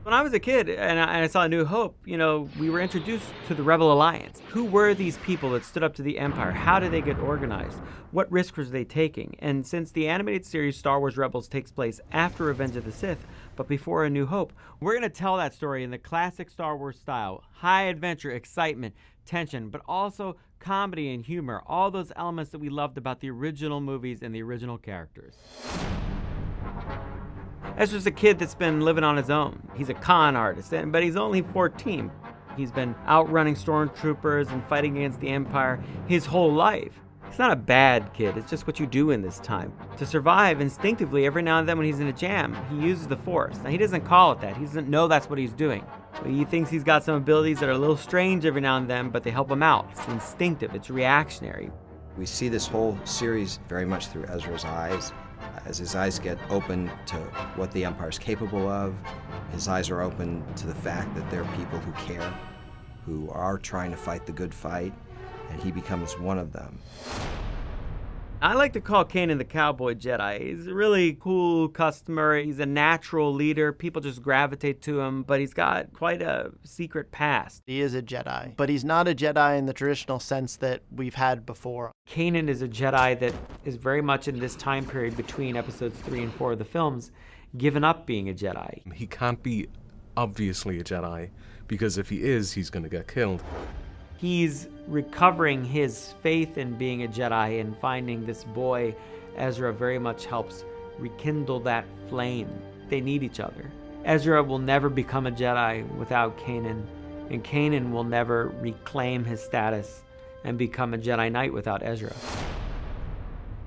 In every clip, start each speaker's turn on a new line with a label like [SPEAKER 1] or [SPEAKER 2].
[SPEAKER 1] When I was a kid and I saw A New Hope, we were introduced to the Rebel Alliance. Who were these people that stood up to the Empire? How did they get organized? What risks were they taking? And since the animated series Star Wars Rebels takes place after Revenge of the Sith, but before A New Hope, we're going to tell that story in the classic Star Wars style. High adventure, excitement, tension, but also comedy and humor. All those elements that we loved about the original movies and the original characters. Ezra's a kid that's been living on his own. He's a con artist, but he's only 14. He's been outrunning stormtroopers and fighting against the Empire his whole life. He's not a bad kid, it's just what you do in this time. To survive instinctively, every now and then when he's in a jam, he uses the Force. Now, he doesn't call it that. He doesn't know that's what he's doing. He thinks he's got some abilities that are a little strange every now and then, but they help him out. It's instinctive, it's reactionary.
[SPEAKER 2] We see this whole series very much through Ezra's eyes. As his eyes get open to what the Empire's capable of, his eyes are open to the fact that there are people who care, who are trying to fight the good fight, and he becomes one of them.
[SPEAKER 1] I like to call Kanan the Cowboy Jedi. He's a really cool customer. He's a natural leader. People just gravitate to him, but he's got quite a secret past.
[SPEAKER 3] He is a Jedi, but he's not a Jedi in the traditional sense that we've had before.
[SPEAKER 1] Kanan is a Jedi that is very much in this time period between episodes 3 and 4 of the films, given up being a Jedi.
[SPEAKER 4] He can't be obviously a Jedi, because if he is, he's going to get killed.
[SPEAKER 1] He's recovering his faith in being a Jedi, and finding this boy, Ezra, very much helps rekindle that flame. They need each other. Ezra will never become a Jedi without Kanan, and Kanan will never reclaim his status and become a Jedi Knight without Ezra.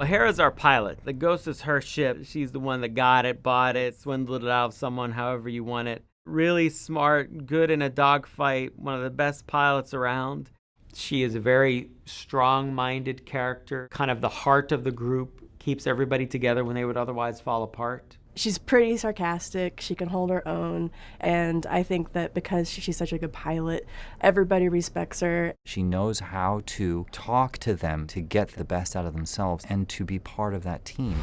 [SPEAKER 1] Hera's our pilot. The Ghost is her ship. She's the one that got it, bought it, swindled it out of someone, however you want it. Really smart, good in a dogfight, one of the best pilots around. She is a very strong-minded character, kind of the heart of the group, keeps everybody together when they would otherwise fall apart.
[SPEAKER 5] She's pretty sarcastic, she can hold her own, and I think that because she's such a good pilot, everybody respects her.
[SPEAKER 6] She knows how to talk to them to get the best out of themselves and to be part of that team.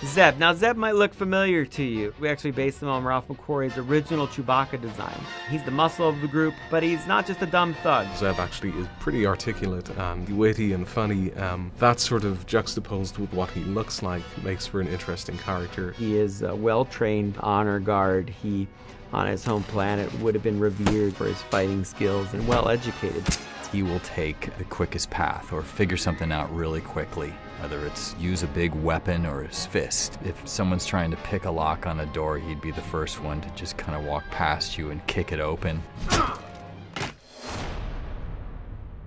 [SPEAKER 1] Zeb. Now, Zeb might look familiar to you. We actually based him on Ralph McQuarrie's original Chewbacca design. He's the muscle of the group, but he's not just a dumb thug.
[SPEAKER 4] Zeb actually is pretty articulate and witty and funny. That sort of juxtaposed with what he looks like makes for an interesting character.
[SPEAKER 1] He is a well-trained honor guard. He, on his home planet, would have been revered for his fighting skills and well-educated.
[SPEAKER 6] He will take the quickest path or figure something out really quickly, whether it's use a big weapon or his fist. If someone's trying to pick a lock on a door, he'd be the first one to just kind of walk past you and kick it open.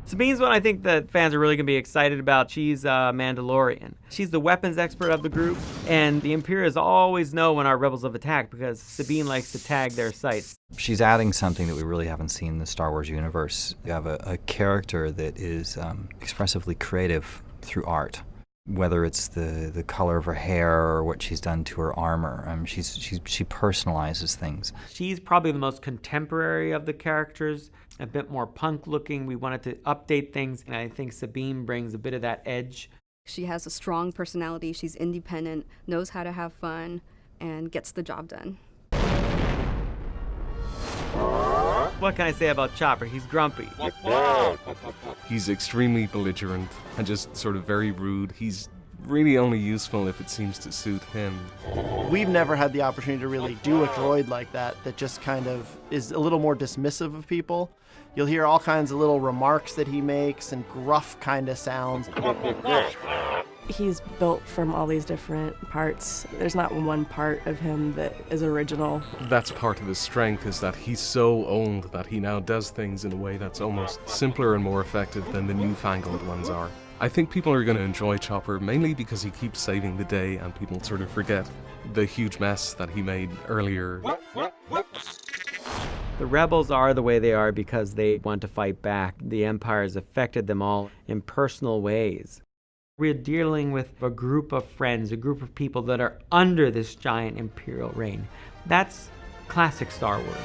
[SPEAKER 1] Sabine's one I think that fans are really going to be excited about. She's a Mandalorian. She's the weapons expert of the group, and the Imperials always know when our rebels have attacked because Sabine likes to tag their sights.
[SPEAKER 6] She's adding something that we really haven't seen in the Star Wars universe. You have a character that is expressively creative through art. Whether it's the color of her hair or what she's done to her armor, she personalizes things.
[SPEAKER 1] She's probably the most contemporary of the characters, a bit more punk looking. We wanted to update things, and I think Sabine brings a bit of that edge.
[SPEAKER 7] She has a strong personality, she's independent, knows how to have fun, and gets the job done.
[SPEAKER 1] What can I say about Chopper? He's grumpy.
[SPEAKER 4] He's extremely belligerent and just sort of very rude. He's really only useful if it seems to suit him.
[SPEAKER 3] We've never had the opportunity to really do a droid like that just kind of is a little more dismissive of people. You'll hear all kinds of little remarks that he makes and gruff kind of sounds.
[SPEAKER 5] He's built from all these different parts. There's not one part of him that is original.
[SPEAKER 4] That's part of his strength, is that he's so old that he now does things in a way that's almost simpler and more effective than the newfangled ones are. I think people are going to enjoy Chopper mainly because he keeps saving the day and people sort of forget the huge mess that he made earlier.
[SPEAKER 1] The rebels are the way they are because they want to fight back. The Empire has affected them all in personal ways. We're dealing with a group of friends, a group of people that are under this giant imperial reign. That's classic Star Wars.